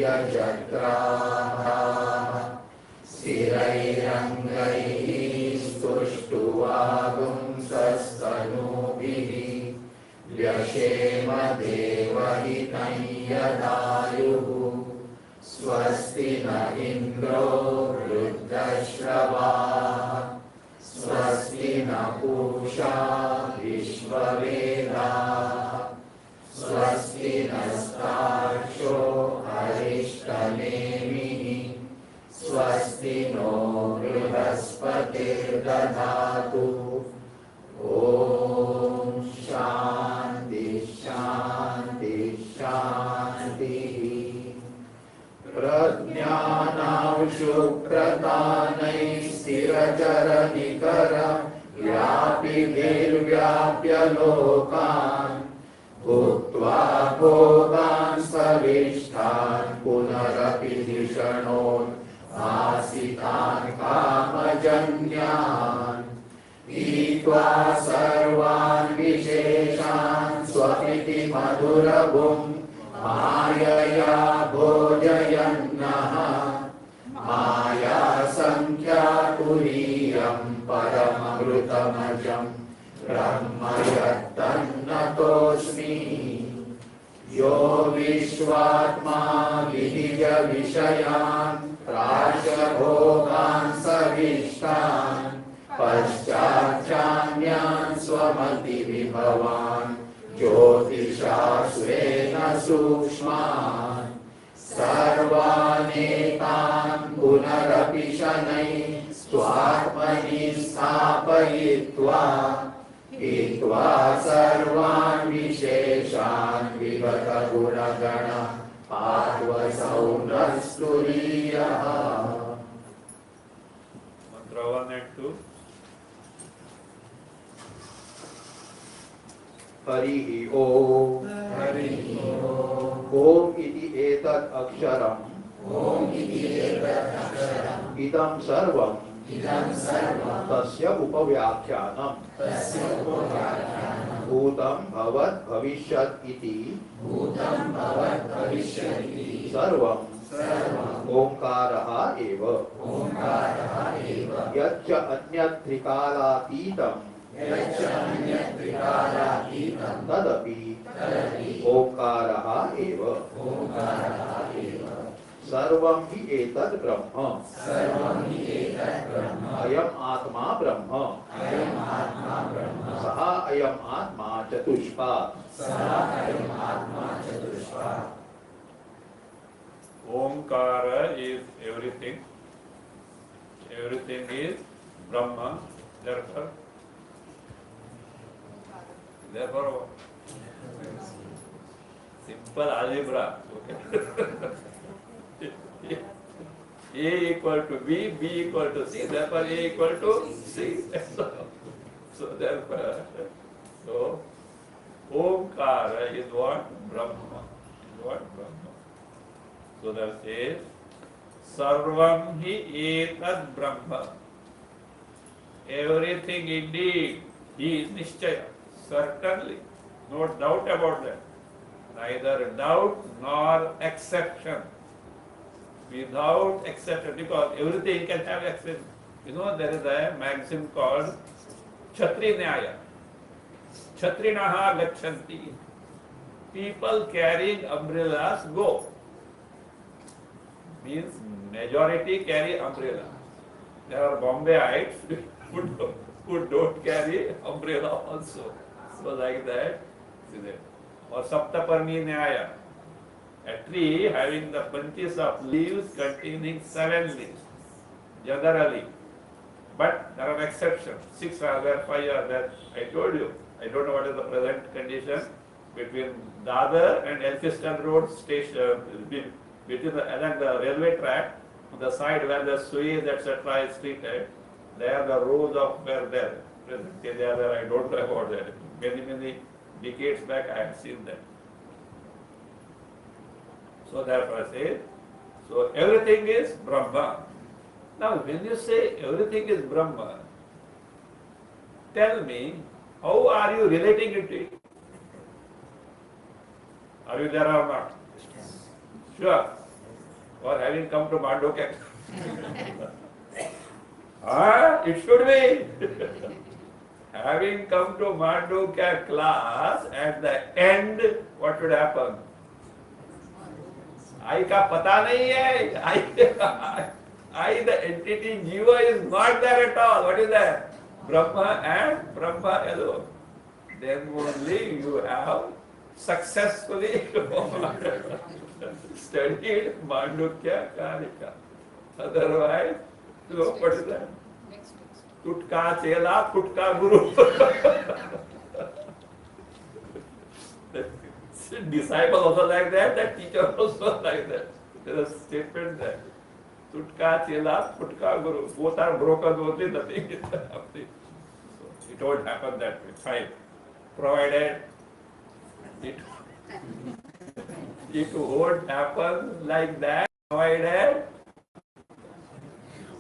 यजत्राः स्थिरैरङ्गैः स्तुष्ट्वागुंसस्तनूभिः व्यशेम देवहितं यदायुः स्वस्ति न इन्द्रो वृद्धश्रवाः स्वस्ति न पूषा विश्ववेदाः स्वस्ति नस्तार्क्ष्यो अरिष्टनेमिः स्वस्ति नो बृहस्पतिर्दधातु ॐ शान्ति शान्ति शान्तिः प्रज्ञानांशुप्रदानैः स्थिरचरनिकर व्यापिभिर्व्याप्य लोकान् भुक्त्वा भोगान् सविष्टान् पुनरपि धिषणोन् आसितान् कामजन्यान् पीत्वा सर्वान् विशेषान् स्वपिति मधुरभुम् मायया भोजयन्नः माया संख्यातुरीयम् परममृतमजम् ब्रह्म यत्तन्नतोऽस्मि यो विश्वात्मा विनिज विषयान् प्राच्यभोगान् सविष्टान् पश्चाच्चान्यान् स्वमतिविभवान् ज्योतिषा स्वेन सूक्ष्मान् सर्वानेतान् पुनरपि शनैः स्वात्मनि स्थापयित्वा पीत्वा सर्वान् विशेषान् विगतगुणगण आत्मसौ नस्तुरीयः। Mantra 1 and 2. हरिः ओम् ओम् इति एतत् अक्षरम् इदं सर्वं तस्य उपव्याख्यानम् भूतं भवत् भविष्यत् इति सर्वं ओंकारः एव यच्च अन्यत् त्रिकालातीतं तदपि ओंकारः एव सर्वं हि एतद् ब्रह्म अयम् आत्मा ब्रह्म सः अयम् आत्मा चतुष्पात् Omkara is everything. Everything is Brahma. Therefore, simple algebra. Okay. A equal to B, B equal to C. Therefore, A equal to C. So therefore, so Omkara is what? Brahma. What Brahma? So that says, Sarvam hi etad Brahma. Everything indeed is Nishchaya. Certainly. No doubt about that. Neither doubt nor exception. Without exception. Because everything can have exception. You know, there is a maxim called Chhatri Nyaya. Chhatrinaha gachanti. People carrying umbrellas go. Means majority carry umbrella. There are Bombayites who don't carry umbrella also. So like that, see that. Or Saptaparni Nyaya. A tree having the bunches of leaves containing 7 leaves, generally. But there are exceptions. 6 are there, 5 are there. I told you. I don't know what is the present condition between Dadar and Elphinstone Road station, between along the railway track, on the side where the Suez, etc. is treated, there the rows of were there. Presently they are there, I don't know about that. Many decades back I had seen that. So therefore I say, so everything is Brahma. Now when you say everything is Brahma, tell me, how are you relating it to it? Are you there or not? Sure. or having come to Mandukya. It should be. Having come to Mandukya class, at the end, what should happen? I का पता नहीं है. I, the entity Jiva is not there at all. What is that? Brahma and Brahma alone. Then only you have successfully studied Mandukya Karika. Otherwise, what is that? Tutka Chela, Putka Guru. Disciple also like that teacher also like that. There is a statement there. Tutka Chela, Putka Guru. Both are broken, only nothing is happening. So it won't happen that way. Fine. Provided it won't happen like that, provided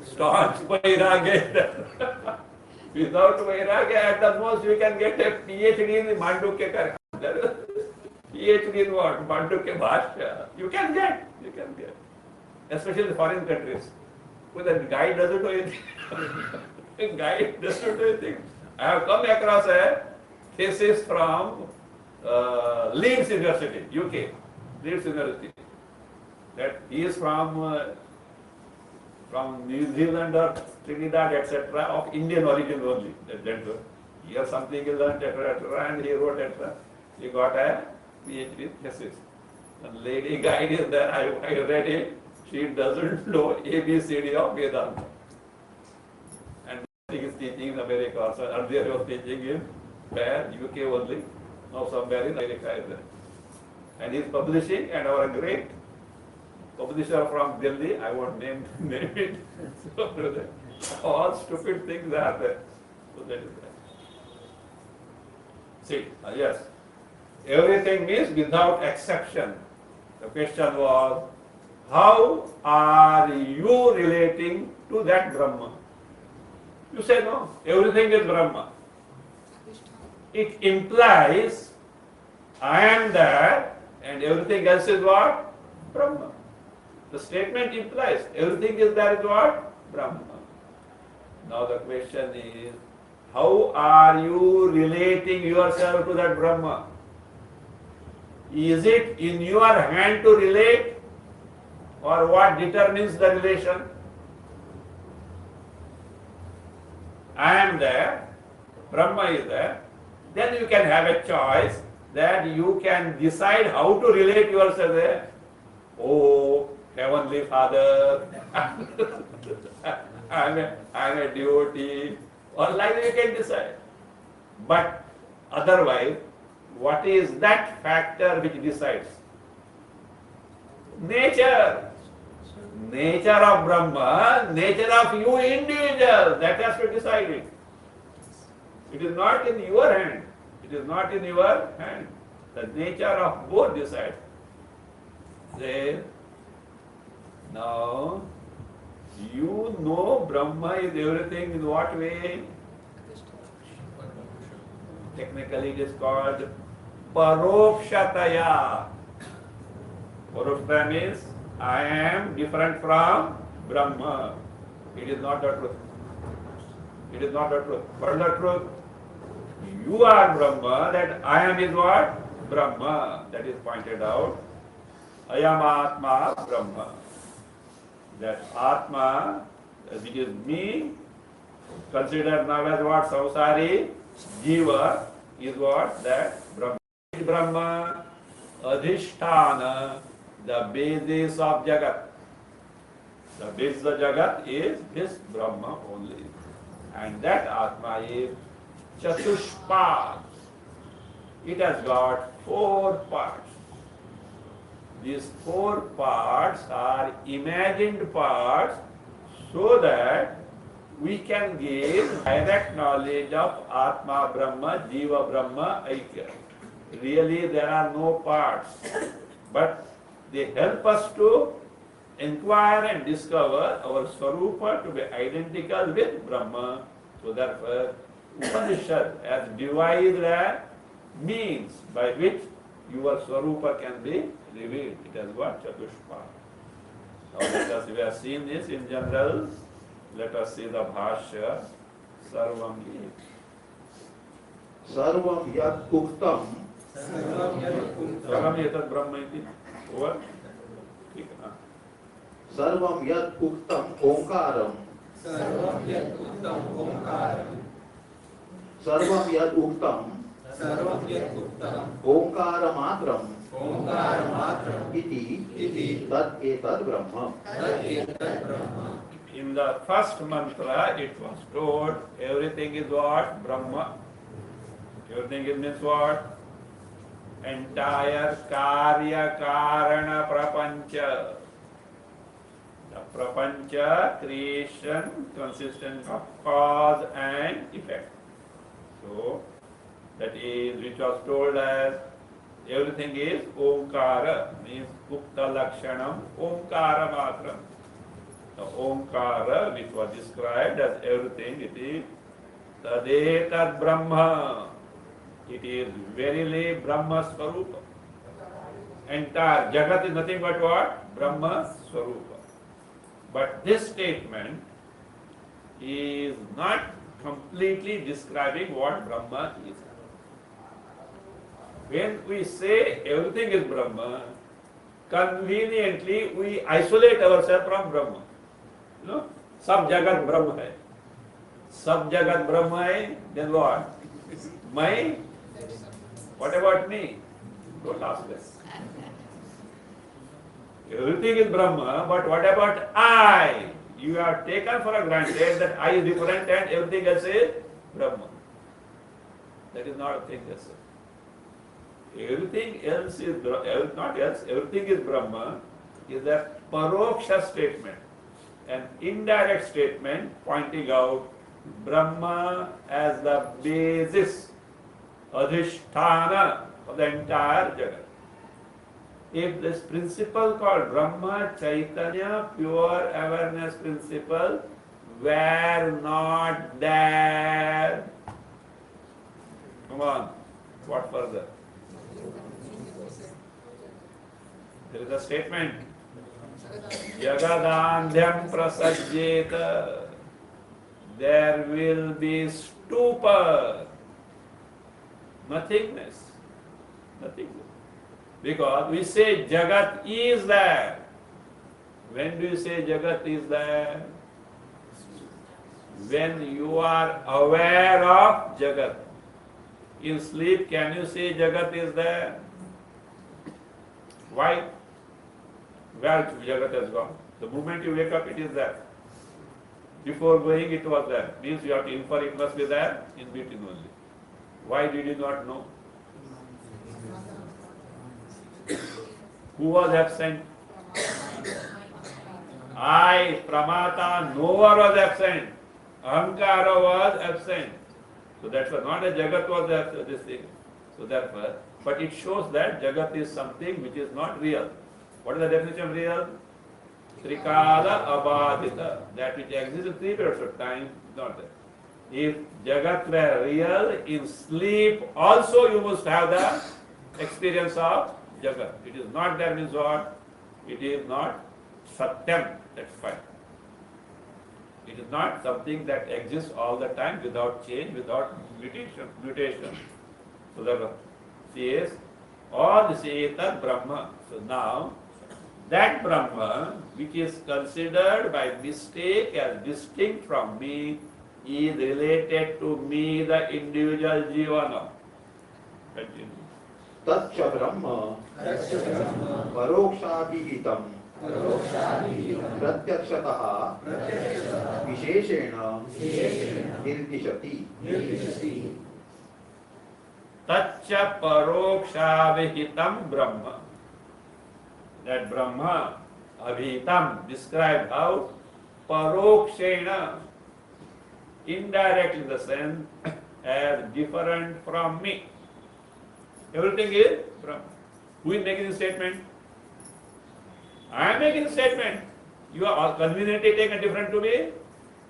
staunch Vairagya. Without Vairagya, at the most you can get a PhD in Mandukya Karika. PhD in what? Mandukya Bhashya. You can get. Especially in foreign countries. But the guide doesn't do anything. Guide doesn't do anything. I have come across a thesis from Leeds University, UK. Leeds University. That he is from New Zealand or Trinidad, etc., of Indian origin only. Here something he learned, etc., and he wrote, etc. He got a PhD thesis. The lady guide is there, I read it. She doesn't know ABCD of Vedanta. And he is teaching in America also. Earlier he was teaching in where? UK only. Now somewhere in America is there. And he is publishing, and our great publisher from Delhi, I won't name it. So, all stupid things are there. So that is that. See, yes. Everything means without exception. The question was, how are you relating to that Brahma? You say no, everything is Brahma. It implies I am there and everything else is what? Brahma. The statement implies everything is there is what? Brahma. Now the question is, how are you relating yourself to that Brahma? Is it in your hand to relate, or what determines the relation? I am there, Brahma is there, then you can have a choice that you can decide how to relate yourself there. Oh, Heavenly Father, I'm a devotee, or like you can decide. But otherwise, what is that factor which decides? Nature. Nature of Brahma, nature of you individual, that has to decide it. It is not in your hand. It is not in your hand. The nature of both decides. Then, now, you know Brahma is everything in what way? Technically it is called Parokshataya. Parokshataya means I am different from Brahma. It is not the truth. It is not the truth. What is the truth? You are Brahma, that I am is what? Brahma. That is pointed out. Ayam Atma Brahma. That Atma, which is me, considered now as what? Samsari, Jiva, is what? That Brahma. Brahma, Adhisthana, the basis of Jagat. The basis of Jagat is this Brahma only. And that Atma is Chatushpad. It has got 4 parts. These 4 parts are imagined parts so that we can gain direct knowledge of Atma Brahma, Jiva Brahma, Aikya. Really there are no parts, but they help us to inquire and discover our Swarupa to be identical with Brahma. So therefore, Upanishad has devised a means by which your Swarupa can be revealed. It has got Chatushpad. Now let us, we have seen this in general. Let us see the Bhashya. Sarvam hi. सर्वं यत् उक्तं सर्वम एतत् ब्रह्म इति. Over. ठीक है ना? सर्वं यत् उक्तं ओंकारं सर्वं यत् उक्तं ओंकारं सर्वं यत् उक्तं सर्वं यत् उक्तं ओंकारमात्रम् ओंकारमात्रम् इति तत् एतत् ब्रह्म. तत् एतत् ब्रह्म. In the first mantra, it was told everything is what? Brahma. Everything is means what? Entire Karya Karana Prapancha. The Prapancha creation consisting of cause and effect. So, that is which was told as everything is Omkara, means Ukta Lakshanam Omkara Matram. The Omkara which was described as everything, it is Tadetat Brahma. It is verily Brahma Swarupa. Entire Jagat is nothing but what? Brahma Swarupa. But this statement is not completely describing what Brahma is. When we say everything is Brahma, conveniently we isolate ourselves from Brahma. You know, सब जगत ब्रह्म है, सब जगत ब्रह्म है, then what? मैं, what about me? Don't ask this. Everything is Brahma, but what about I? You have taken for granted that I is different and everything else is Brahma. That is not a thing, that's it. Everything else is not else, everything is Brahma is a paroksha statement, an indirect statement pointing out Brahma as the basis, adhisthana of the entire Jagat. If this principle called Brahma, Chaitanya, pure awareness principle, were not there, come on, what further? There is a statement, Jagadandhyam prasajjeta, there will be stupor, nothingness, nothingness. Because we say Jagat is there. When do you say Jagat is there? When you are aware of Jagat. In sleep, can you say Jagat is there? Why? Where Jagat has gone? The moment you wake up, it is there. Before going, it was there. Means you have to infer it must be there in between only. Why did you not know? Who was absent? I, Pramata, no one was absent. Ahankara was absent. So that's why not a Jagat was this thing. So therefore, but it shows that Jagat is something which is not real. What is the definition of real? Trikala abadita. That which exists in 3 periods of time, not there. If Jagat were real, in sleep also you must have the experience of Jagat. It is not there means what? It is not Satyam, that's fine. It is not something that exists all the time without change, without mutation. So that says, all this is the Brahma. So now, that Brahma, which is considered by mistake as distinct from me, is related to me, the individual Jivana. Continue. तच्च ब्रह्म परोक्षाभिहितं प्रत्यक्षतः विशेषेण निर्दिशति. तच्च परोक्षाभिहितं Brahma. That Brahma, abhitam, described how parokshena, indirectly in the sense as different from me. Everything is Brahma. Who is making the statement? I am making the statement. You are conveniently taken different to me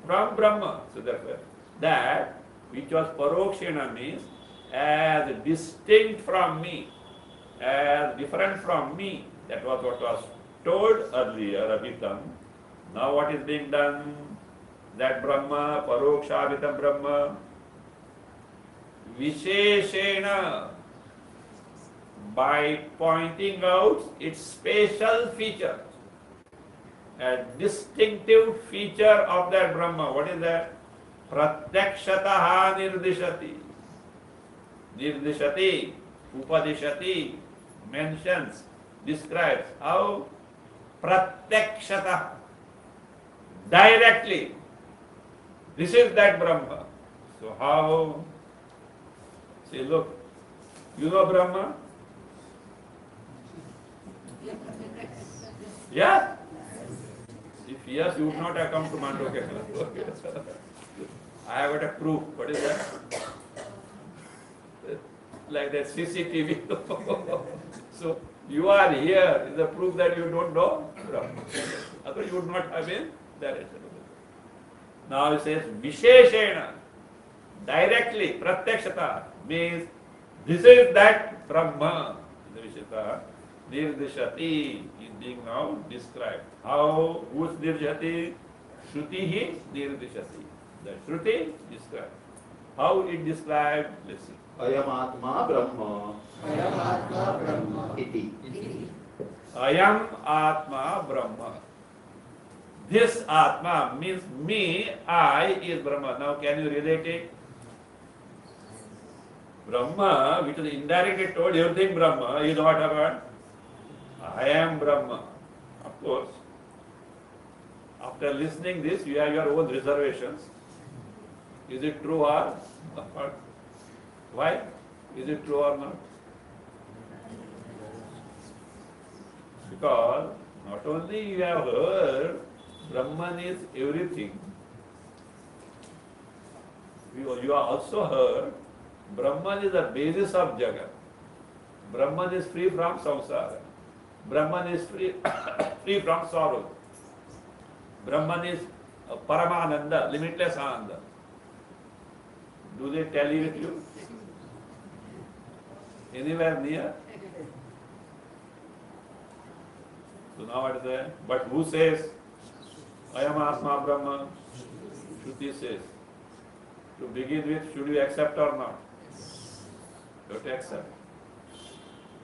from Brahma. So therefore, that which was parokshena means as distinct from me, as different from me. That was what was told earlier, Abhitam, now what is being done? That Brahma, Parokshabhitam Brahma, Visheshena, by pointing out its special feature, a distinctive feature of that Brahma. What is that? Pratyakshataha nirdishati. Nirdishati, upadishati, mentions, describes. How? Pratyakshataha. Directly. This is that Brahma. So how? See, look. You know Brahma? Yeah? If yes, you would not have come to Mandukya. I have got a proof. What is that? Like that CCTV. So you are here is a proof that you don't know Brahma. Otherwise you would not have been there. Now it says Visheshena, directly, Pratyakshata, means this is that Brahma. Nirdishati is being now described. How? Who's Nirdishati? Shruti Nirdishati. The Shruti described. How it described? Listen. Ayam Atma Brahma Ayamatma Brahma iti. Ayam Atma Brahma. This Atma means me, I is Brahma. Now can you relate it? Brahma, which is indirectly told everything Brahma, is what about? I am Brahma. Of course. After listening this, you have your own reservations. Is it true or not? Why? Is it true or not? Because not only you have heard Brahman is everything, you have also heard Brahman is the basis of Jagat. Brahman is free from samsara. Brahman is free, free from sorrow. Brahman is Paramananda, limitless Ananda. Do they tally with you? Anywhere near? So now what is there? But who says, Ayam Atma Brahma? Shruti says. To begin with, should you accept or not? You have to accept.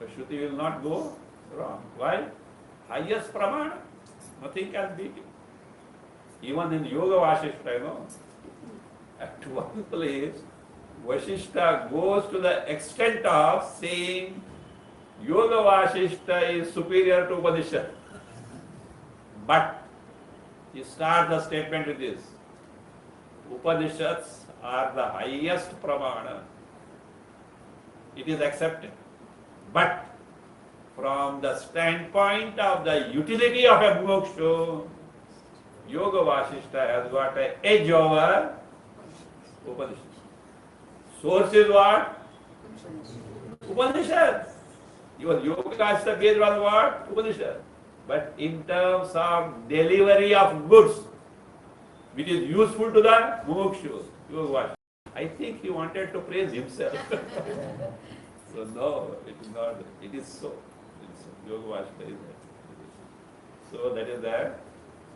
But Shruti will not go wrong. Why? Highest Pramana. Nothing can beat it. Even in Yoga Vasishta, you know, at one place, Vasishta goes to the extent of saying Yoga Vasishta is superior to Upanishad. But he starts the statement with this. Upanishads are the highest Pramana. It is accepted. But from the standpoint of the utility of a mukshu, Yoga Vasishta has got an edge over Upanishad. Source is what? Upanishad. Even Yoga Vasishta based on what? Upanishad. But in terms of delivery of goods, which is useful to the mukshu, Yoga Vasishta. I think he wanted to praise himself. So no, it is not. It is so. It is so. Yoga Vasishta is there. So that is there.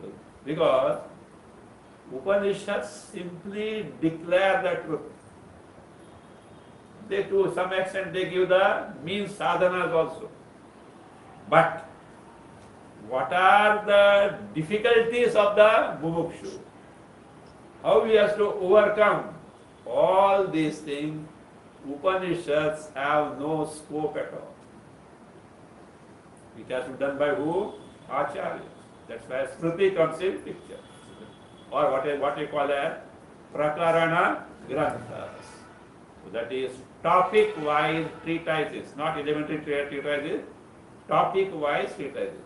So, because Upanishads simply declare the truth. They, to some extent, they give the means sadhanas also. But what are the difficulties of the mumukshu? How he has to overcome all these things? Upanishads have no scope at all. It has to be done by who? Acharya. That's why Smriti comes in picture. Or what we call as Prakarana Granthas. So that is topic-wise treatises, not elementary treatises, topic-wise treatises.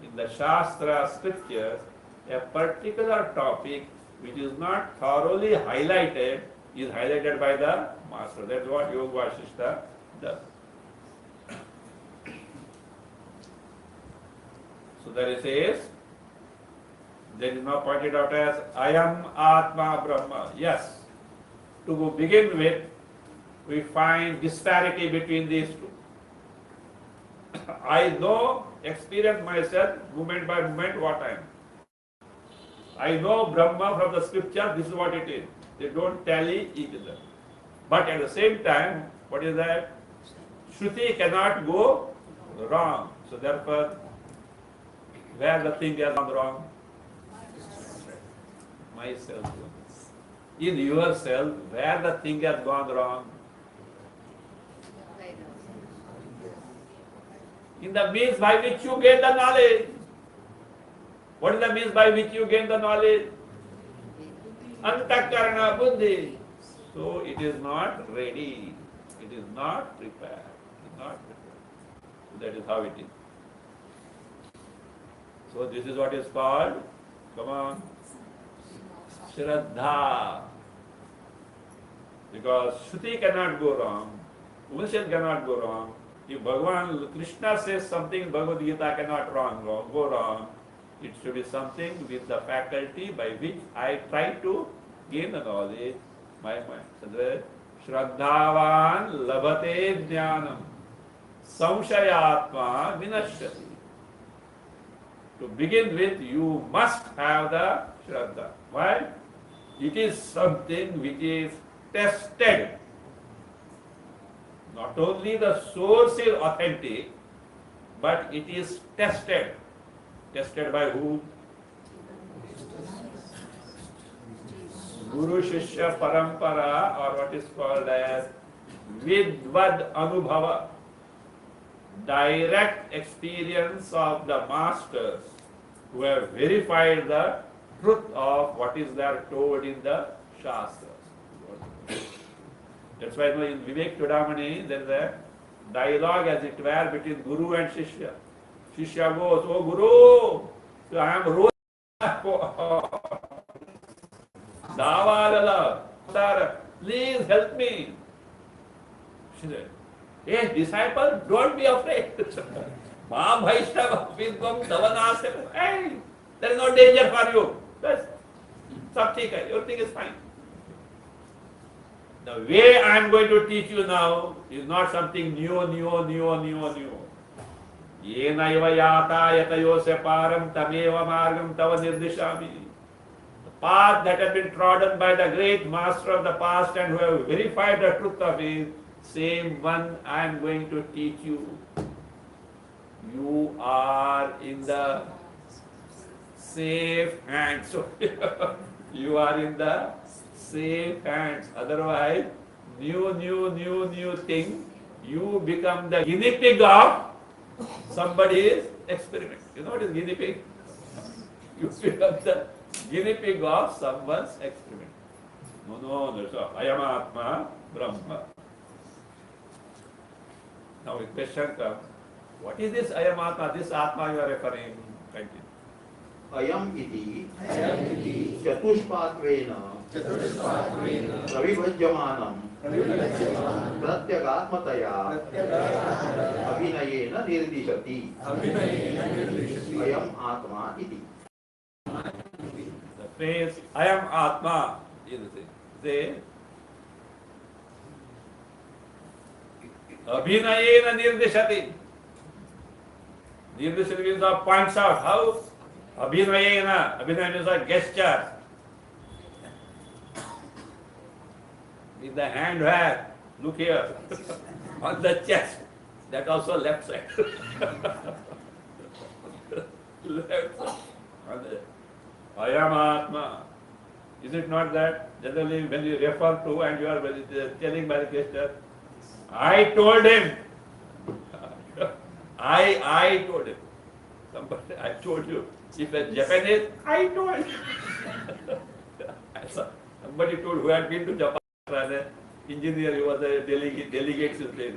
In the Shastra scriptures, a particular topic which is not thoroughly highlighted is highlighted by the master. That's what Yoga Vasishta does. So there it says, that is now pointed out as Ayam Atma Brahma. Yes, to begin with, we find disparity between these two. I know, experience myself, moment by moment, what I am. I know Brahma from the scripture, this is what it is. They don't tally each other. But at the same time, what is that? Shruti cannot go wrong. So therefore, where the thing has gone wrong? Myself. In yourself, where the thing has gone wrong? In the means by which you gain the knowledge. What is the means by which you gain the knowledge? Antakarana buddhi. So it is not ready. It is not prepared. It is not prepared. That is how it is. So this is what is called, come on, Shraddha. Because Shruti cannot go wrong. Upanishad cannot go wrong. If Bhagavan Krishna says something, Bhagavad Gita cannot go wrong. It should be something with the faculty by which I try to gain the knowledge, my mind. So the Shraddhavan labhate jnanam samshayatma vinashyati. To begin with, you must have the Shraddha. Why? It is something which is tested. Not only the source is authentic, but it is tested. Tested by whom? Guru Shishya Parampara, or what is called as Vidvad Anubhava. Direct experience of the masters who have verified the truth of what is there told in the Shastras. That's why in Vivek Chudamani there is a dialogue as it were between Guru and Shishya. Shishya goes, "Oh Guru, I am Rosa. Davalala, please help me." She said, "Hey disciple, don't be afraid. Ma Vaishnava Vidvam Davanasya. Hey, there is no danger for you. That's everything is fine. The way I am going to teach you now is not something new. Yena iva yata yatayosya param tameva margam tava nirdishami. The path that has been trodden by the great master of the past and who have verified the truth of it, same one I am going to teach you. You are in the safe hands. So you are in the safe hands. Otherwise, new thing, you become the guinea pig of somebody's experiment. You know what is guinea pig? You become the guinea pig of someone's experiment. No, that's all. Ayam Atma Brahma. Now a question comes, what is this Ayam Atma? This Atma you are referring? Continue. Ayam iti chatushpatvena pravibhajyamanam pratyagaatmataya abhinayena nirdishati. Ayam Atma iti. The phrase Ayam Atma is the Abhinayena nirdishati. Nirdishati means points out. How? Abhinayena. Abhinayena means a gesture. With the hand where? Look here. On the chest. That also left side. Left side. Ayam Atma. Is it not that? Generally when you refer to and you are telling by the gesture, I told him. I told him. Somebody, I told you. If a Japanese, I told. Somebody told who had been to Japan as an engineer, he was a delegate to place.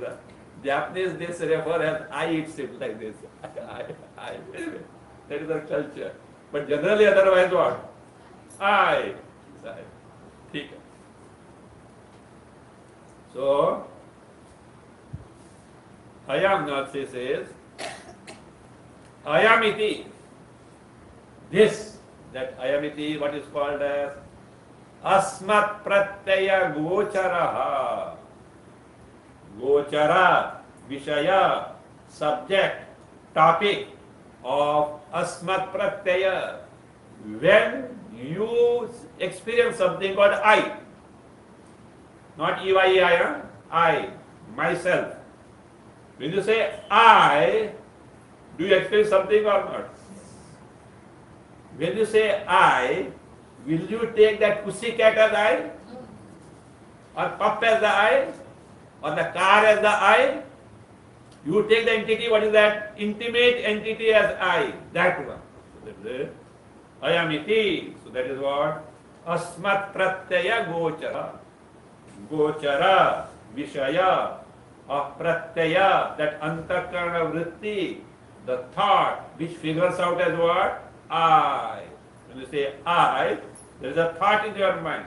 Japanese, this refer as I itself like this. I. That is our culture. But generally otherwise what? I. ठीक है. So, Ayam Natsi says, Ayamiti. This, that Ayamiti, what is called as Asmat Pratyaya Gocharaha. Gochara, Vishaya, subject, topic of asmat pratyaya. When you experience something called I, not EYEI, huh? I, myself. When you say I, do you experience something or not? When you say I, will you take that pussycat as I? Or pup as the I? Or the car as the I? You take the entity, what is that? Intimate entity as I. That one. So that is ayamiti. So that is what? Asmat pratyaya gochara. Gochara, Vishaya, Apratyaya, that antakarana vritti, the thought which figures out as what? I. When you say I, there is a thought in your mind.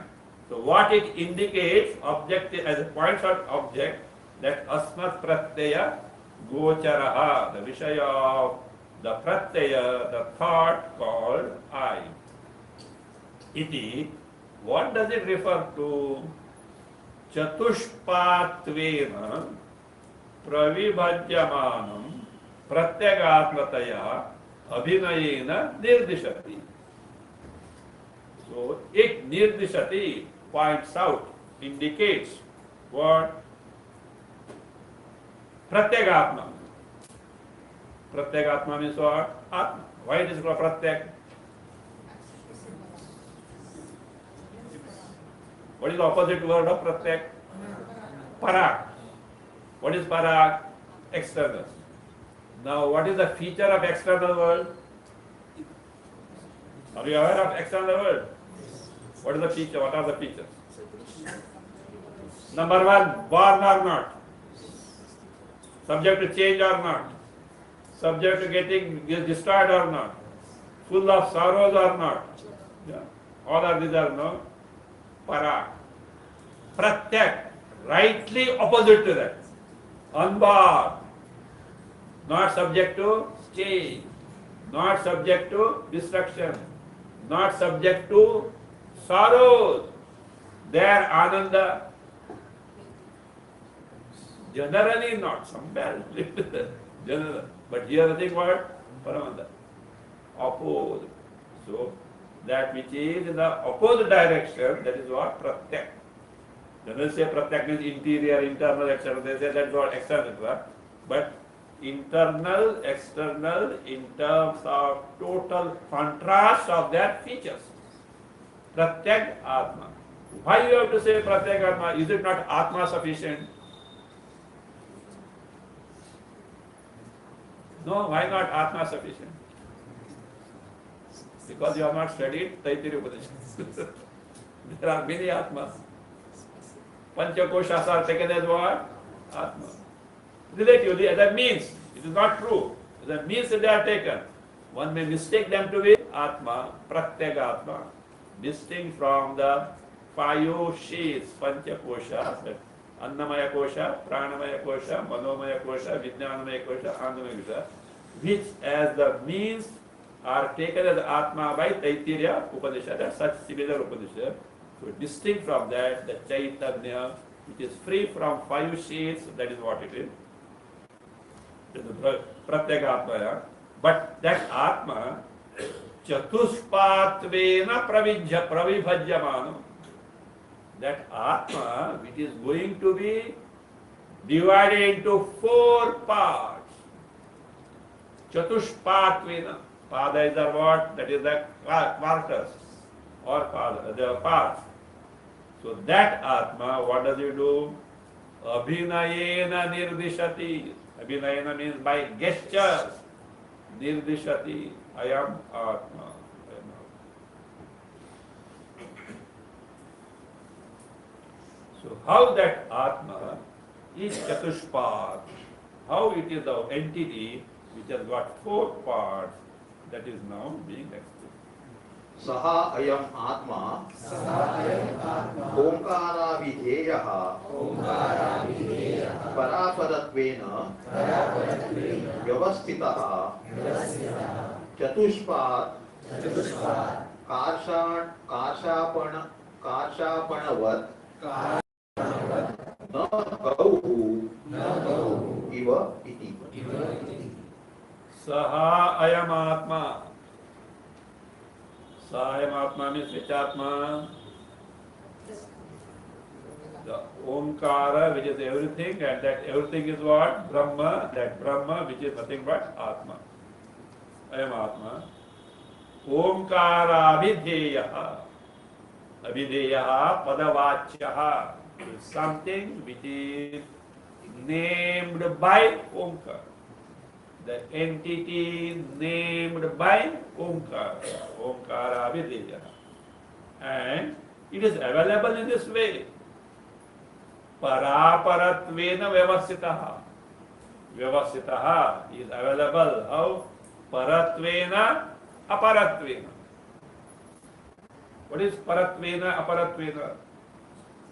So what it indicates, object as a point of object, that asmat pratyaya gocharaha, the Vishaya of the pratyaya, the thought called I. Iti, what does it refer to? चतुष्पात्वेन प्रविभज्यमानं प्रत्यगात्मतया अभिनयेन निर्दिशति. So it निर्दिशति, points out, indicates what? Pratyagatma. Pratyagatma means what? Atma. Why it is called Pratyak? What is the opposite word of Pratyak? Parak. What is Parak? External. Now, what is the feature of external world? Are you aware of external world? What is the feature? What are the features? Number one, born or not? Subject to change or not? Subject to getting destroyed or not? Full of sorrows or not? Yeah. All of these are no. Parak. Pratyak, rightly opposite to that. Unborn, not subject to change, not subject to destruction, not subject to sorrows. There Ananda. Generally not, somewhere general. But here the thing what? Paramanda. Opposite. So that which is in the opposite direction, that is what? Pratyak. Generally say Pratyak means interior, internal, external. They say that's what external. But internal, external, in terms of total contrast of their features. Pratyak Atma. Why you have to say Pratyak Atma? Is it not Atma sufficient? No, why not Atma sufficient? Because you have not studied Taittiriya Upanishad. There are many Atmas. Panchakoshas are taken as what? Atma. Relatively, as a means. It is not true. As a means they are taken. One may mistake them to be Atma, Pratyagatma, distinct from the 5 sheets, Panchakoshas, Annamaya Kosha, Pranamaya Kosha, Manomaya Kosha, Vijnanamaya Kosha, Annamaya Kosha, which as the means are taken as Atma by Taittiriya Upanishad and such similar Upanishad. So distinct from that, the Chaitanya, which is free from 5 sheets, that is what it is. That is Pratyagatmaya. But that Atma, Chatuspatvena pravibhajyamano. That Atma, which is going to be divided into 4 parts. Chatuspatvena. Pada is the what? That is the quarters or the parts. So that Atma, what does it do? Abhinayena nirdishati. Abhinayena means by gestures. Nirdishati. I am Atma. So how that Atma is Chatushpat, how it is the entity which has got 4 parts, that is now being explained. Saha ayam atma omkara vidheyaha paraparattvena vyavasthitaha chatushpat karshapanavat na gauhu iva iti. Saha ayam atma. Saha ayam atma means which atma? The Omkara, which is everything, and that everything is what? Brahma. That Brahma, which is nothing but Atma. Ayam Atma. Omkara abhideyaha. Abhideyaha padavachyaha. Something which is named by Omkara. The entity named by Omkara. Omkara abhideyaha. And it is available in this way. Paraparattvena vyavasthitaha. Vyavasthitaha is available. How? Paratvena, aparatvena. What is paratvena, aparatvena?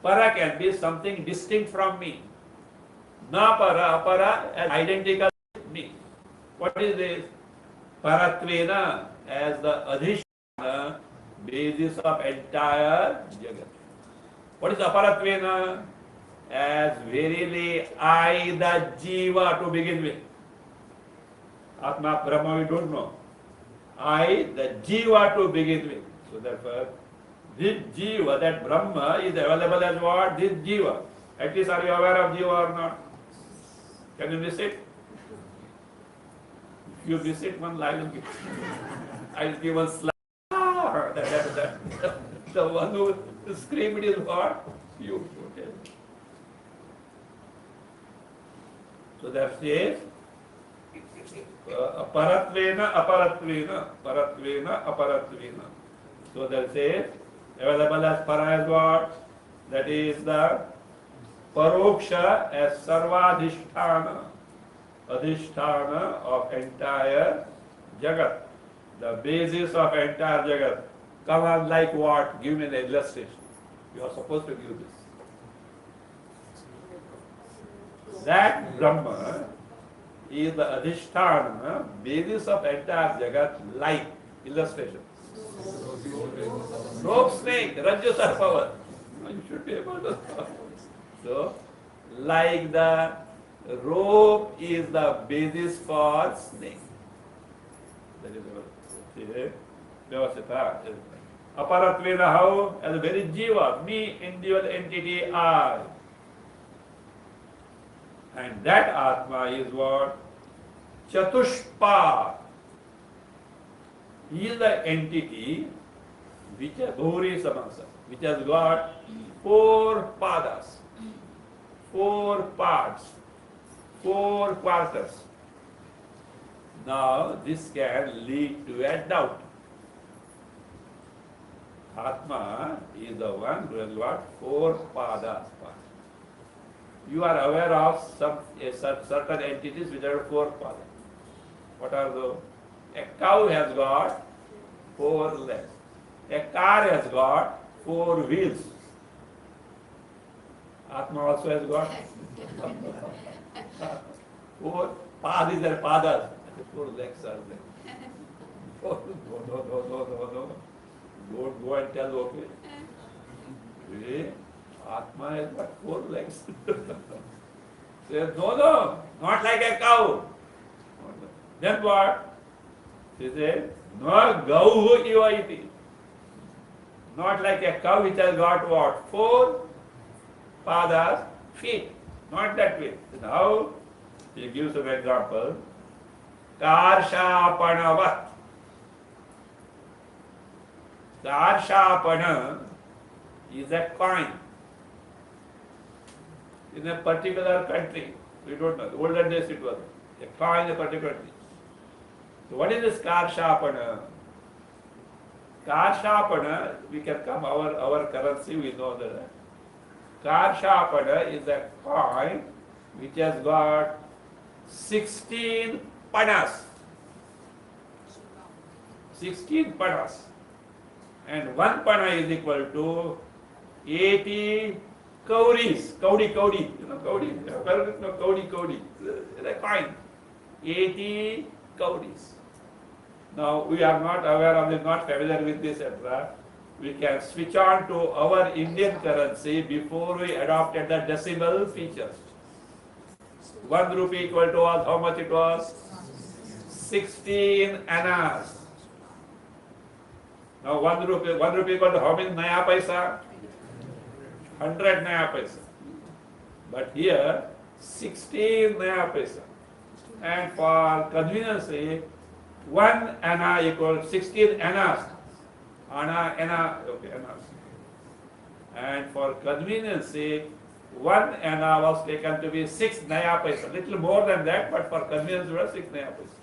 Para can be something distinct from me. Na para, apara as identical with me. What is this? Paratvena as the adhisthana, basis of entire Jagat. What is aparatvena? As verily I, the Jiva to begin with. Atma, Brahma, we don't know. I, the Jiva to begin with. So therefore, this Jiva, that Brahma, is available as what? This Jiva. At least are you aware of Jiva or not? Can you miss it? If you miss it, one line will give. I'll give one slide. The one who screamed is what? You. Okay. So that says, Paratvena, aparatvena, paratvena, aparatvena. So that says, available as para as what? That is the Paroksha as Sarvadhisthana, Adhisthana of entire Jagat, the basis of entire Jagat. Come on, like what? Give me an illustration. You are supposed to give this. That Brahma is the Adhisthana, basis of entire Jagat, like illustration. Rope snake, Rajya Sarpava. You should be able to. So, like the rope is the basis for snake. That is Vyavasthita. Aparatvena how? As a very Jiva, me, individual entity, I. And that Atma is what? Chatushpa. He is the entity which has Bhuri Samasa, which has got 4 padas, 4 parts, 4 quarters. Now this can lead to a doubt. Atma is the one who has got 4 padas. You are aware of some certain entities which have 4 padas. What are those? A cow has got 4 legs. A car has got 4 wheels. Atma also has got 4 padas are padas. 4 legs are there. No. Don't go and tell, okay. Atma has got 4 legs. Says, no, not like a cow. Then what? She said, no, gauhu iva iti. Not like a cow which has got what? 4 padas, feet. Not that way. Now, he gives an example. Karshapanavat. Karshapana is a coin. In a particular country, we don't know. The olden days it was a coin in a particular country. So what is this Karshapana? Karshapana, we can come our currency, we know that. Karshapana is a coin which has got 16 panas. 16 panas. And 1 pana is equal to 80 kauris. Kaudi. You know Kaudi? No, Kaudi. The coin. 80 kauris. Now we are not aware of this, not familiar with this, etc. We can switch on to our Indian currency before we adopted the decimal features. 1 rupee equal to how much it was? 16 annas. Now 1 rupee equal to how many naya paisa? 100 naya paisa. But here 16 naya paisa. And for convenience sake, 1 anna equals 16 annas. Anna, okay, annas. And for convenience sake, 1 anna was taken to be 6 naya paisa. Little more than that, but for convenience it was 6 naya paisa.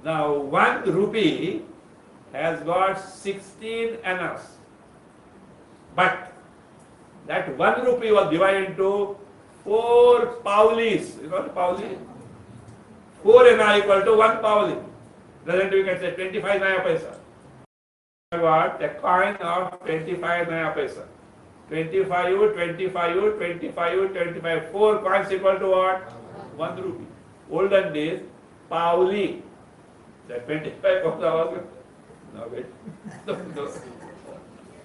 Now 1 rupee has got 16 annas. But that 1 rupee was divided into 4 paulis. You know what pauli? 4 anna equal to 1 pauli. Present we can say 25 naya paisa. What? A coin of 25 naya paisa. 25, 25, 25, 25. 4 coins equal to what? 1 rupee. Olden days, pauli. That 25 of the no, wait. No.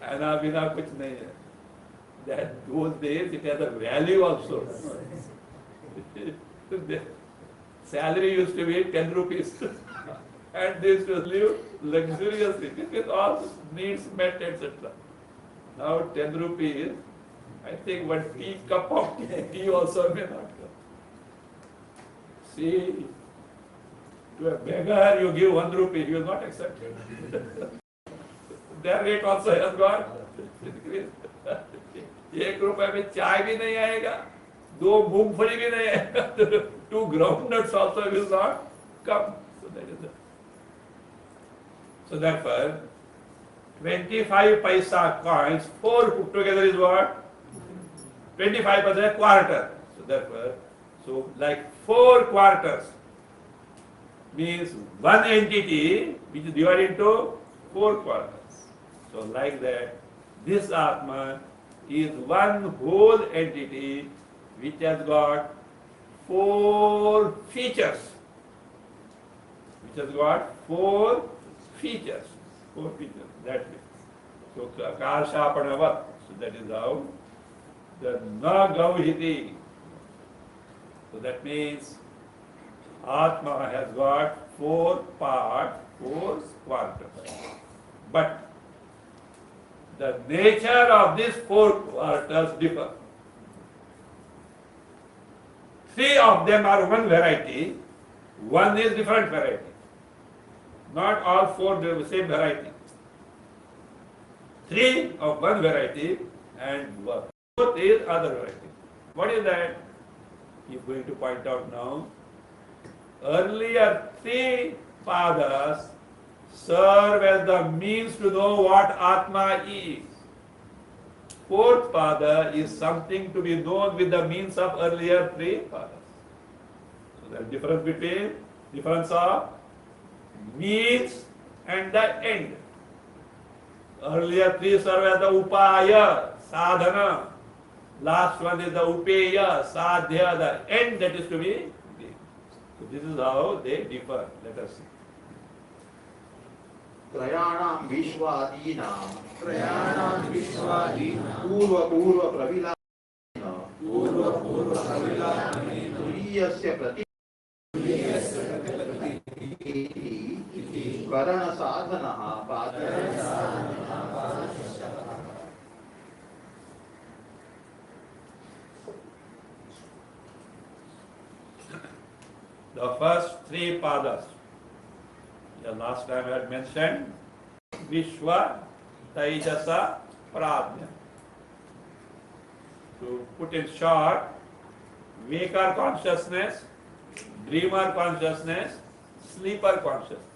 Anna bina kuch nahi hai. That those days it has a value also. Salary used to be 10 rupees. And they used to live luxuriously with all needs met, etc. Now 10 rupees, I think 1 tea cup of tea also may not come. See, to a beggar you give 1 rupee, he will not accept it. Their rate also has gone. 1 रुपए में चाय भी नहीं आएगा, 2 मूंगफली भी नहीं आएगा, 2 groundnuts also will not come. So that is it. So therefore, 25 paisa coins, 4 put together is what? 25 paisa quarter. So therefore, so like 4 quarters means 1 entity which is divided into 4 quarters. So like that, this Atma is 1 whole entity which has got 4 features. Which has got 4 features. 4 features. That way. So Karshapanavat. So that is how the Na Gauhiti. So that means Atma has got 4 parts, 4 quarters. But the nature of these 4 quarters differ. 3 of them are one variety, 1 is different variety. Not all 4 are the same variety. 3 of one variety and 4th is other variety. What is that? He is going to point out now. Earlier 3 padas serve as the means to know what Atma is. 4th pada is something to be known with the means of earlier 3 padas. So there is difference of means and the end. Earlier 3 serve as the upaya, sadhana. Last one is the upeya, sadhya, the end that is to be. So this is how they differ. Let us see. त्रयाणां विश्वादीनां पूर्व प्रविलापेन तुरीयस्य प्रतिपत्तिः करणसाधनः The first 3 padas. The last time I had mentioned Vishwa, Taijasa, Pradnya. To put in short, waker consciousness, dreamer consciousness, sleeper consciousness.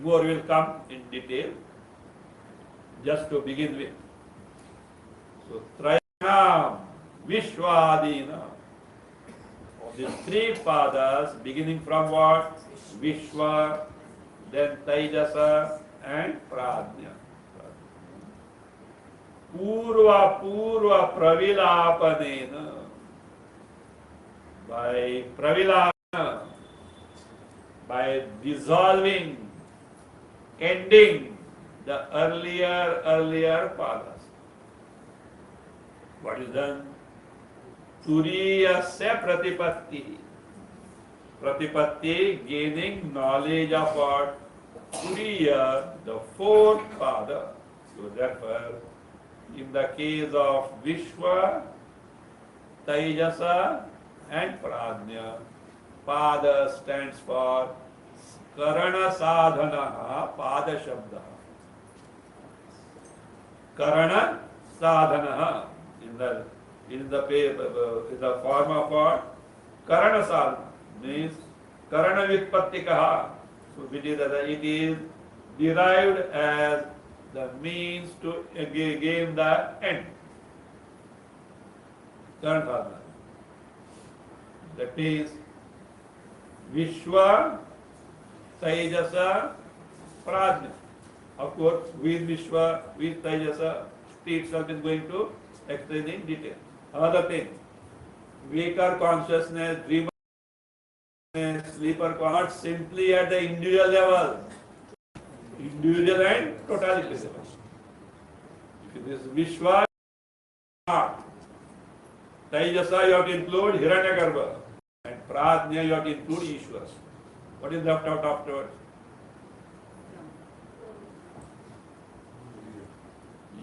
More will come in detail. Just to begin with. So, Trayanam, Vishwadina. These 3 padas beginning from what? Vishwa, then Taijasa and Pradnya. Purva pravilapanena. By pravilapana, by dissolving, ending the earlier padas. What is done? Turiyasya pratipatti. Pratipatti, gaining knowledge of what? Turiya, the fourth pada. So therefore, in the case of Vishwa, Taijasa and Prajna, pada stands for Karana Sadhana, pada Shabda. Karana Sadhana in the form of what? Karana Sadhana means Karana Vitpattikaha. So it is derived as the means to gain the end. Karana Sadhana. That means Vishwa, Taijasa, Prajna. Of course, with Vishwa, with Taijasa, T itself is going to explain in detail. Another thing, waker consciousness, dreamer consciousness, sleeper consciousness, not simply at the individual level, individual and totality level. If it is Vishwa, Taijasa, you have to include Hiranyagarbha, and Prajna, you have to include Ishwar. What is left out afterwards?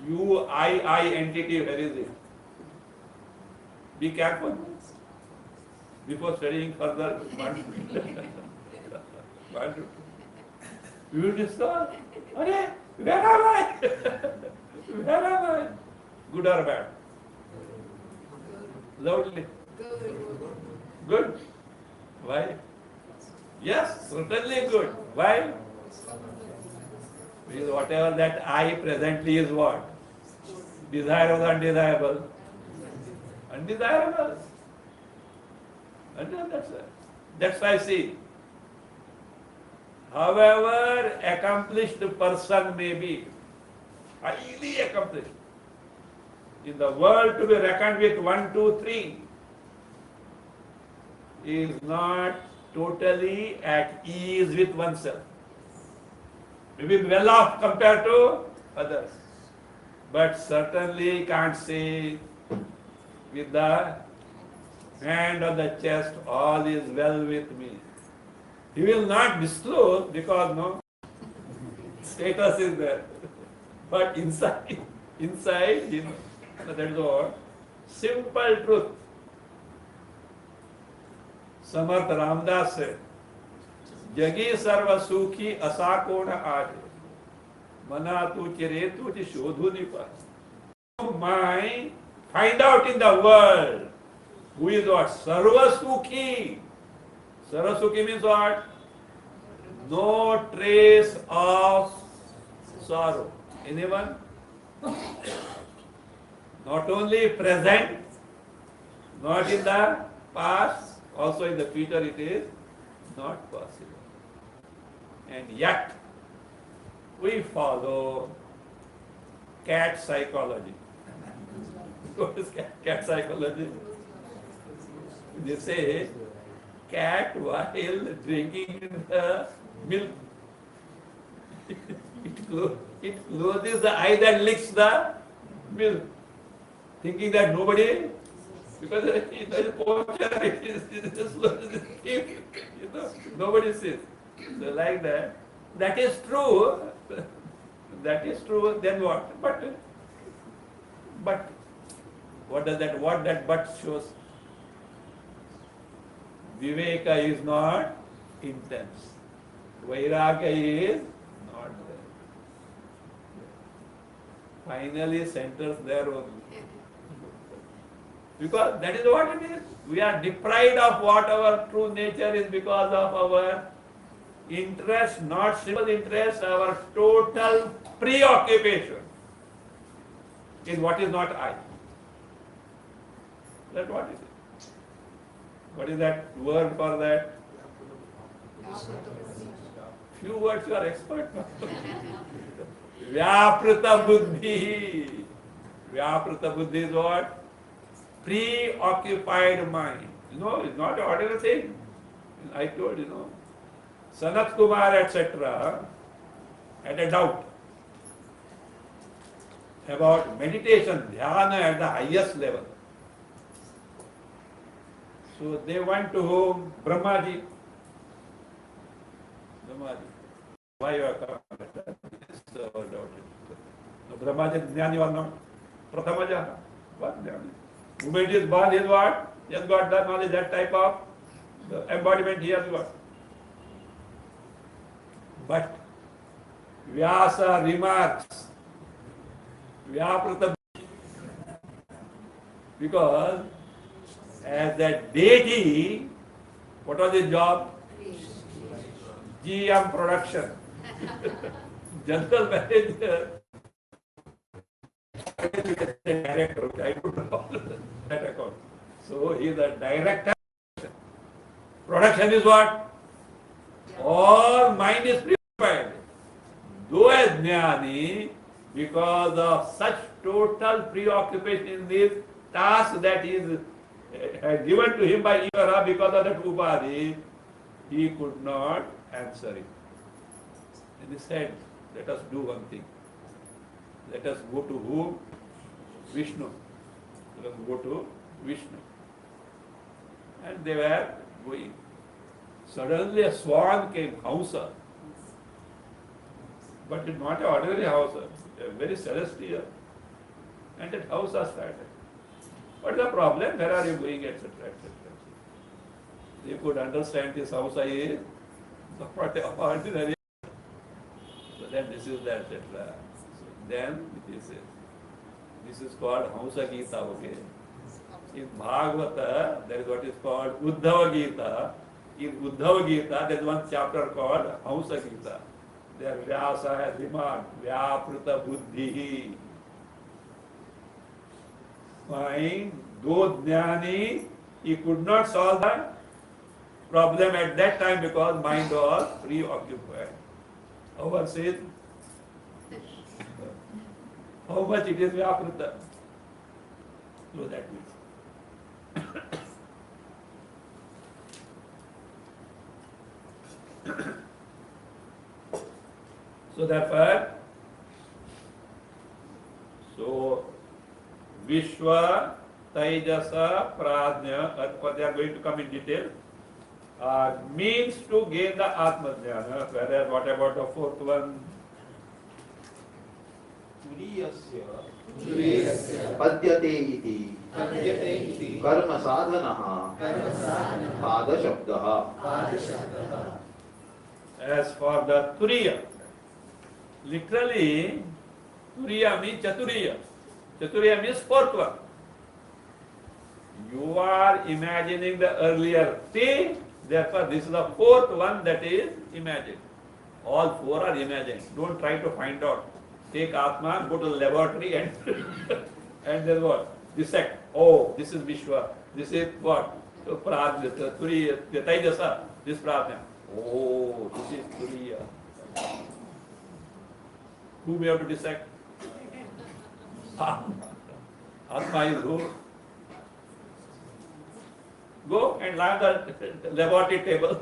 You, I entity, where is it? Be careful before studying further. You will discover, where am I? Where am I? Good or bad? Loudly. Good. Why? Yes, certainly good. Why? Because whatever that I presently is what? Desirable, undesirable? Undesirable. And that's why I see. However accomplished the person may be, highly accomplished, in the world to be reckoned with 1, 2, 3, is not totally at ease with oneself. Maybe well off compared to others, but certainly can't say with the hand on the chest, all is well with me. He will not disclose because no status is there, but inside, you know, that is what simple truth. Samarth Ramdas said, Jagi sarva sukhi asakona aaj, mana tu chire tu shodhu nipa. Mind, find out in the world who is what? Sarva sukhi. Sarva sukhi means what? No trace of sorrow. Anyone? Not only present, not in the past, also in the future it is not possible. And yet, we follow cat psychology. What is cat psychology? They say, cat while drinking the milk, it closes the eye that licks the milk, thinking that nobody, because it is poacher, it is you know, nobody sees. So like that. That is true. That is true. Then what? But what does that? What that but shows? Viveka is not intense. Vairagya is not there. Finally, centers there only. Because that is what it is. We are deprived of what our true nature is because of our interest, not simple interest, our total preoccupation in what is not I. That's what it is. What is that word for that? Few words you are expert. Vyaprita buddhi. Vyaprita buddhi is what? Preoccupied mind. You know, it's not an ordinary thing. I told you know. Sanat Kumar, etc., had a doubt about meditation, dhyana at the highest level. So they went to whom? Brahmaji. Brahmaji. Why you are coming? So doubted. No, Brahmaji is Jnani or not? Prathamaja. What Jnani? Moment he is born, he is what? He has got that knowledge, that type of embodiment he has got. But Vyasa remarks, Vyaprita, because as that deity, what was his job? GM production. General manager. Director, I don't know that account. So he is the director. Production is what? All mind is preoccupied. Though as Jnani, because of such total preoccupation in this task that is given to him by Ishvara because of that Upadhi, he could not answer it. And he said, let us do one thing. Let us go to whom? Vishnu. Let us go to Vishnu. And they were going. Suddenly a swan came, Hamsa. But it's not an ordinary Hamsa, a very celestial. And that Hamsa started. What is the problem? Where are you going, etc., etc. They could understand this Hamsa is not an ordinary. So then this is that, etc. So then this is called Hamsa Gita, okay? In Bhagavata, there is what is called Uddhava Gita. In Uddhava Gita, there is one chapter called Hamsa Gita. There Vyasa has remarked, Vyaprita Buddhi. Mind, though Jnani, he could not solve the problem at that time because mind was preoccupied. Our says, how much it is Vyaprita? So that means. So therefore, Vishwa, Taijasa, Prajna, what they are going to come in detail, means to gain the Atma Jnana, whereas what about the fourth one? Turiyasya padyate iti karma sadhanaha pada shabdaha. As for the Turiya, literally, Turiya means Chaturiya. Chaturiya means fourth one. You are imagining the earlier three, therefore this is the fourth one that is imagined. All four are imagined. Don't try to find out. Take Atma, go to the laboratory and and then what? Dissect. Oh, this is Vishwa. This is what? Prajna, Turiya, Taijasa, this Prajna. Oh, this is Turiya. Who we have to dissect? Atma is who? Go and lie on the laboratory table.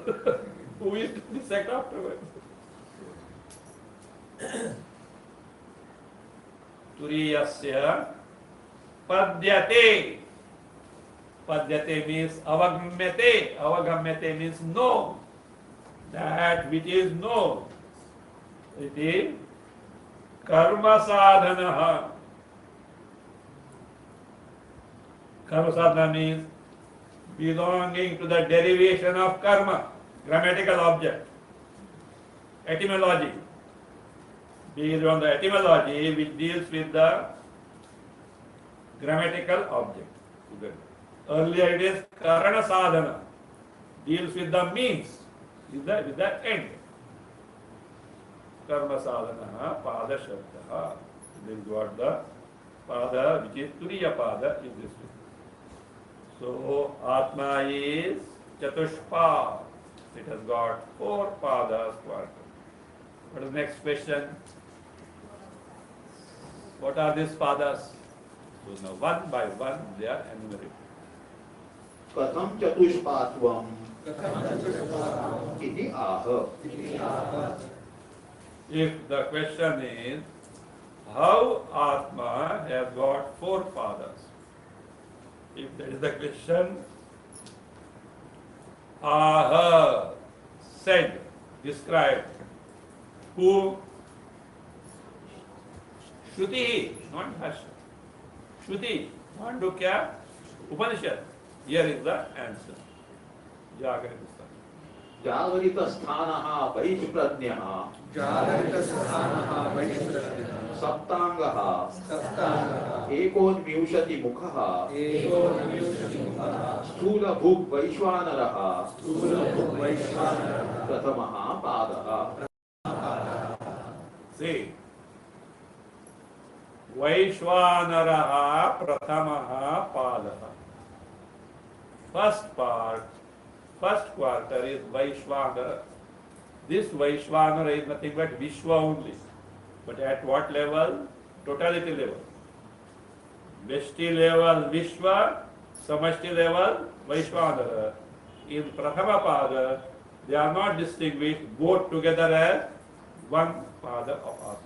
Who is to dissect afterwards? Turiyasya padyate. Padyate means avagamyate. Avagamyate means known. That which is known. It is karma sadhanaha. Karma sadhana means belonging to the derivation of karma, grammatical object, etymology. Based on the etymology which deals with the grammatical object. Earlier it is karana sadhana, deals with the means, with the end. Karma sadhana pada shabda. This is what the pada, which is Turiya pada, is this. So Atma is Chatushpad. It has got four padas. What is the next question? What are these padas? So now one by one they are enumerated. Katham chatushpatvam iti aha. If the question is how Atma has got four padas, if that is the question, aha said, described. Who? Shruti, not Bhashya. Shruti, Mandukya, Upanishad. Here is the answer. Jagrita. जागरित स्थानः बहिष्प्रज्ञः जागरितस्थानः बहिष्प्रज्ञः सप्ताङ्गः सप्ताङ्गः एकोनविंशतिमुखः एकोनविंशतिमुखः स्थूलभुक् वैश्वानरः स्थूलभुग्वैश्वानरः प्रथमः पादः See, Vaishwanaraha Prathamaha Padaha. First quarter is Vaishwanara. This Vaishwanara is nothing but Vishwa only. But at what level? Totality level. Veshti level Vishwa, Samashti level Vaishwanara. In Prathama Pada, they are not distinguished both together as one Pada of Atma.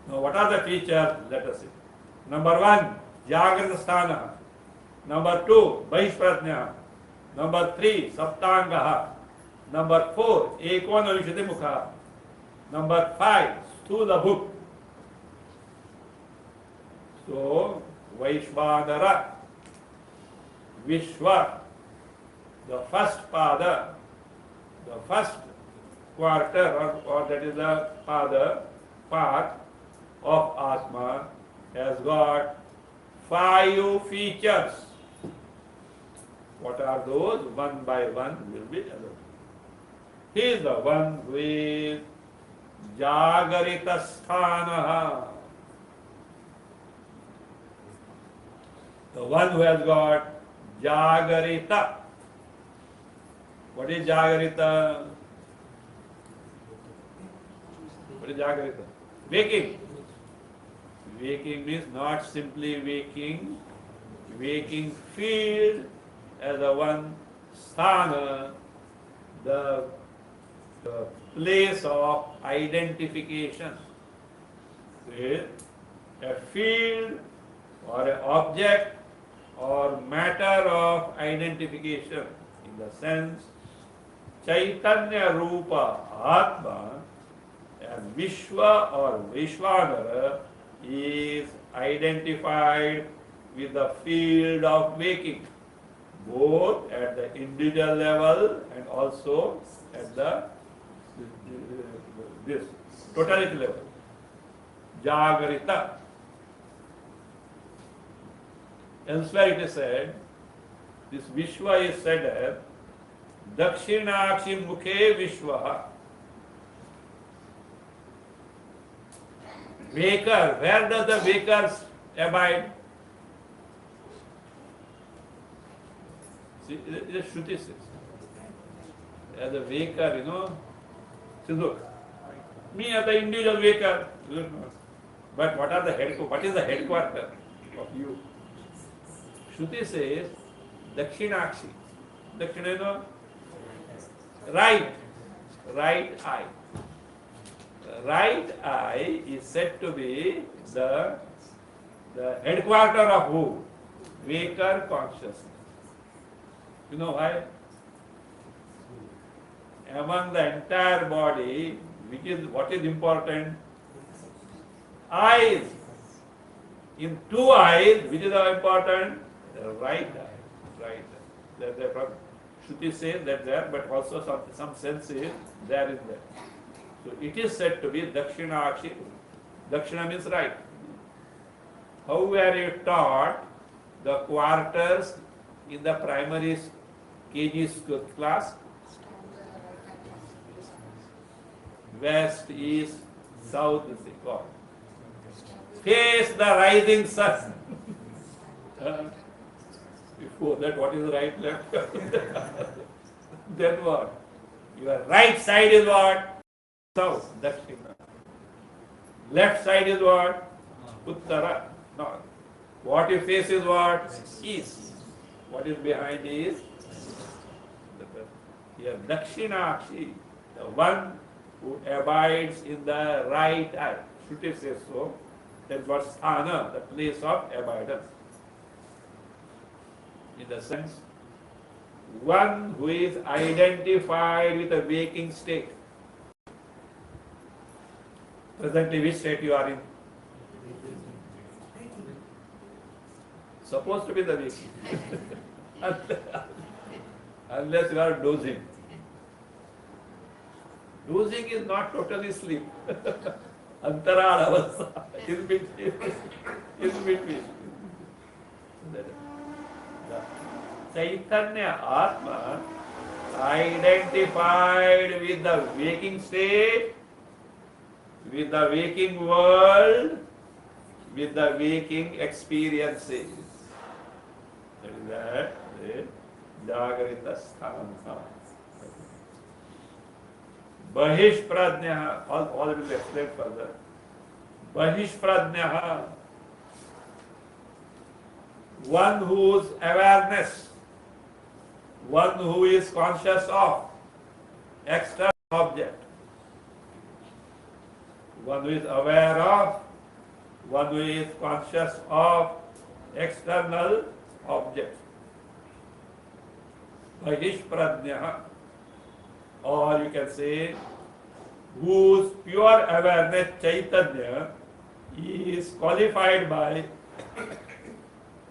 Now what are the features? Let us see. Number 1, Jagrita Sthana. Number 2, Bhishprajna. Number 3, Saptangaha. Number 4, Ekonavishati Mukha. Number 5, Sthula Bhuk. So, Vaishvanara, Vishwa, the first pada, the first quarter, or that is the pada, part of Atma, has got 5 features. What are those? One by one will be alone. He is the one who is Jagarita Sthanaha. The one who has got Jagarita. What is Jagarita? What is Jagarita? Waking. Waking means not simply waking. Waking field as a one sthana, the place of identification. See, a field or an object or matter of identification, in the sense Chaitanya Rupa Atma and Vishwa or Vishwanara is identified with the field of waking, both at the individual level and also at the this totality level. Jagarita. Elsewhere it is said, this Vishwa is said as Dakshinakshi Mukhe Vishwa. Waker, where does the wakers abide? See, the Shruti says, as a waker, see, look, me as the individual waker, but what is the headquarter of you? Shruti says, Dakshinakshi. Dakshina, right eye. Right eye is said to be the headquarter of who? Waker consciousness. You know why? Among the entire body, what is important? Eyes. In 2 eyes, which is important? The right eye. Right eye. Shruti says that there, but also some sense is there is there. So it is said to be Dakshinakshi. Dakshina means right. How were you taught the quarters in the primary KG class? West, east, south is called. Face the rising sun. Before that, what is right, left? Then what? Your right side is what? South, Dakshina. Left side is what? Uttara, north. What you face is what? East. What is behind is? Here, Dakshinakshi, the one who abides in the right eye. Shruti says so. That was sthana, the place of abidance. In the sense, one who is identified with a waking state. Presently, which state you are in? Supposed to be the waking. Unless you are dozing. Dozing is not totally sleep. Antaral avastha, in between. In between. Chaitanya Atma identified with the waking state, with the waking world, with the waking experiences. That is that Jagrita Sthanam. Bahish Pradnya, all it will explain further. Bahish Pradnya, one whose awareness, one who is conscious of external object, one who is aware of, one who is conscious of external object. Bahish Pradnya, or you can say, whose pure awareness, Chaitanya, is qualified by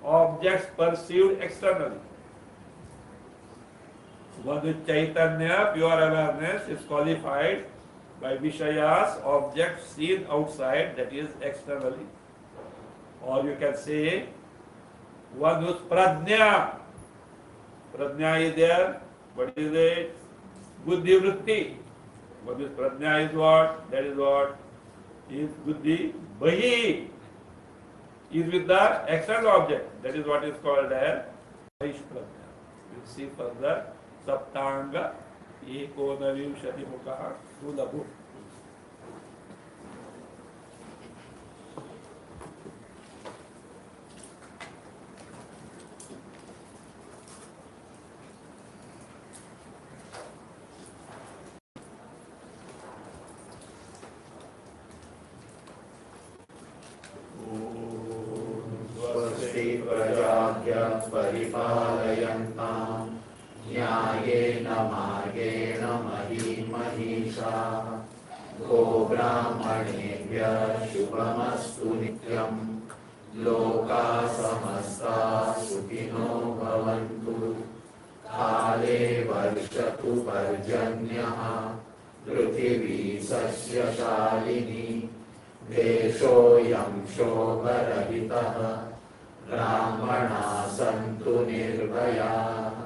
objects perceived externally. One with Chaitanya, pure awareness, is qualified by Vishayas, objects seen outside, that is externally. Or you can say, one whose Pradnya, Pradnya is there, what is it? Buddhi Vritti. What is Pradnya is what? That is what? Is Buddhi. Bahi is with the external object. That is what is called as Bahish Pradnya. We will see further. Saptanga Ekonavimshati Mukha Sulabhu. परिपालयन्तां न्यायेन मार्गेण महीमहीषाः गोब्राह्मणेभ्यः शुभमस्तु नित्यं लोकाः समस्ताः सुखिनो भवन्तु काले वर्षतु पर्जन्यः पृथिवी सस्यशालिनी देशोऽयं शोकरहितः ब्राह्मणाः सन्तु निर्भयाः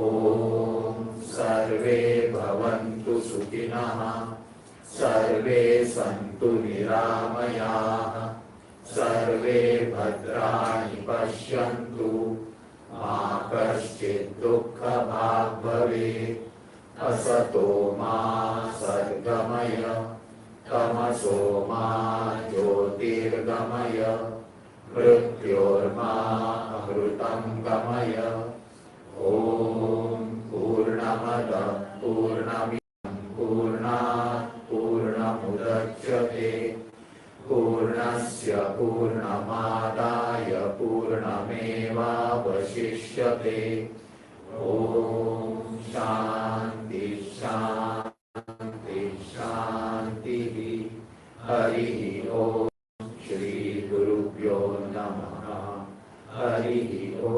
ॐ सर्वे भवन्तु सुखिनः सर्वे सन्तु निरामयाः सर्वे भद्राणि पश्यन्तु मा कश्चित् दुःखभाग् भवेत् असतो मा सद्गमय तमसो मा ज्योतिर्गमय मृत्योर्मा अमृतं गमय ॐ पूर्णमदः पूर्णमिदं पूर्णात् पूर्णमुदच्यते पूर्णस्य पूर्णमादाय पूर्णमेवावशिष्यते ॐ शान्ति शान्ति शान्तिः हरिः ॐ श्री गुरुभ्यो नमः हरिः ॐ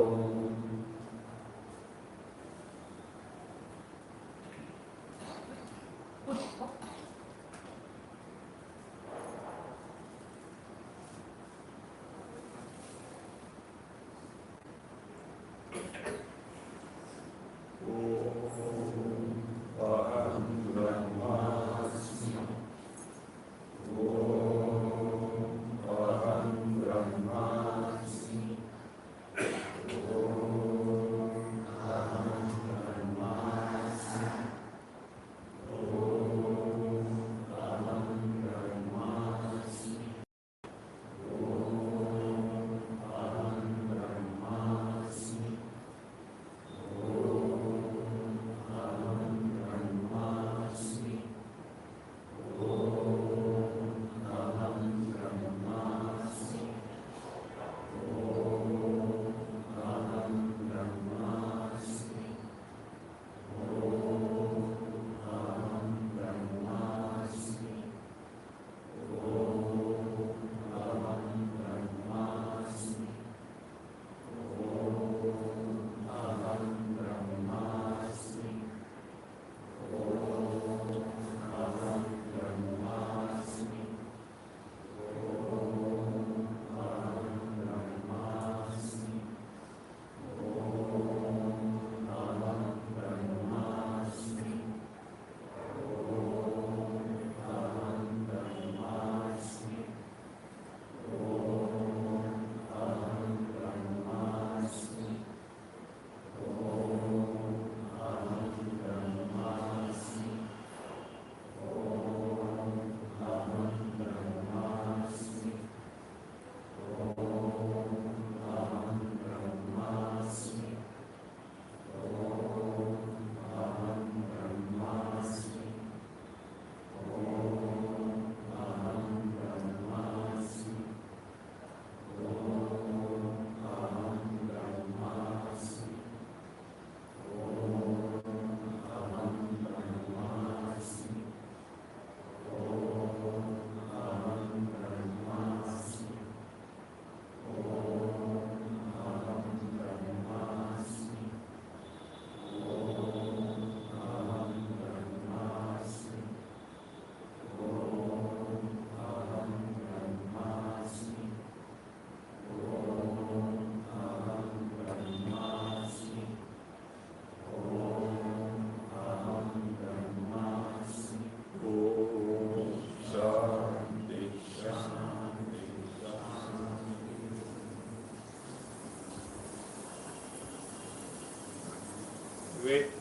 wait